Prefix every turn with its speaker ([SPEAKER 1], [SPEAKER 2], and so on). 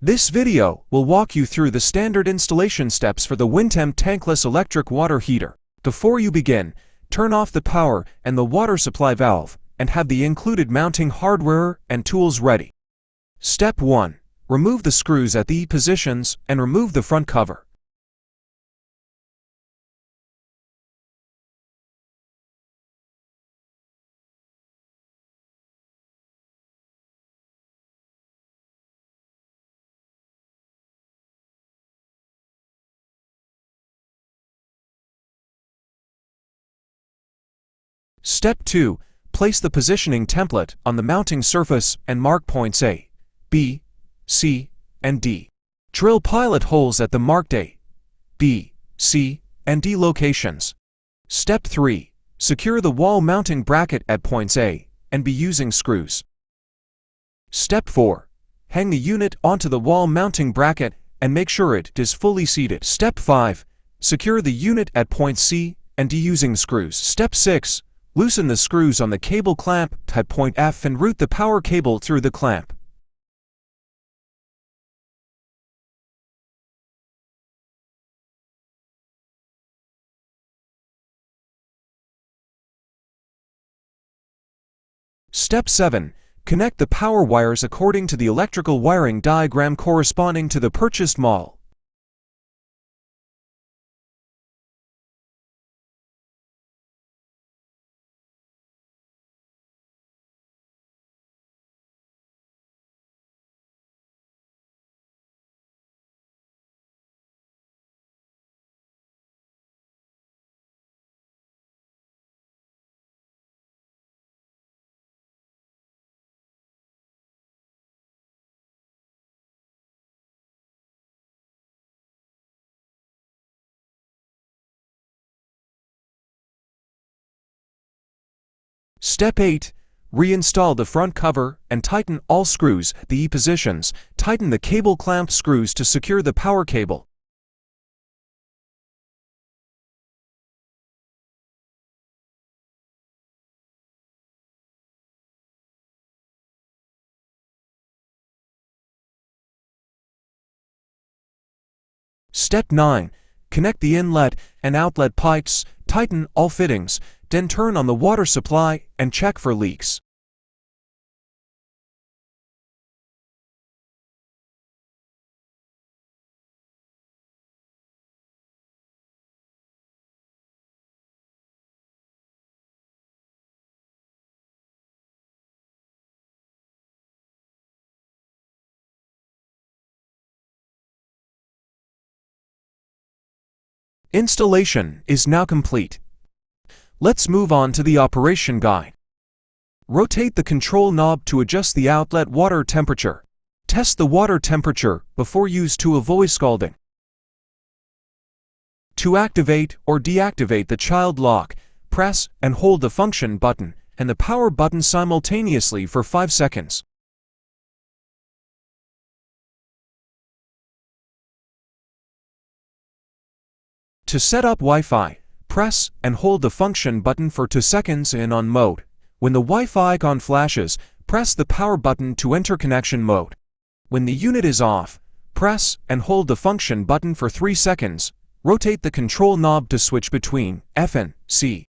[SPEAKER 1] This video will walk you through the standard installation steps for the WINTEMP Tankless electric water heater. Before you begin, turn off the power and the water supply valve, and have the included mounting hardware and tools ready. Step 1. Remove the screws at the positions and remove the front cover. Step 2. Place the positioning template on the mounting surface and mark points A, B, C, and D. Drill pilot holes at the marked A, B, C, and D locations. Step 3. Secure the wall mounting bracket at points A and B using screws. Step 4. Hang the unit onto the wall mounting bracket and make sure it is fully seated. Step 5. Secure the unit at point C and D using screws. Step 6. Loosen the screws on the cable clamp at point F and route the power cable through the clamp. Step 7. Connect the power wires according to the electrical wiring diagram corresponding to the purchased model. Step 8. Reinstall the front cover and tighten all screws at the E positions. Tighten the cable clamp screws to secure the power cable. Step 9. Connect the inlet and outlet pipes. Tighten all fittings. Then turn on the water supply and check for leaks. Installation is now complete. Let's move on to the operation guide. Rotate the control knob to adjust the outlet water temperature. Test the water temperature before use to avoid scalding. To activate or deactivate the child lock, press and hold the function button and the power button simultaneously for 5 seconds. To set up Wi-Fi, press and hold the function button for 2 seconds in on mode. When the Wi-Fi icon flashes, press the power button to enter connection mode. When the unit is off, press and hold the function button for 3 seconds. Rotate the control knob to switch between F and C.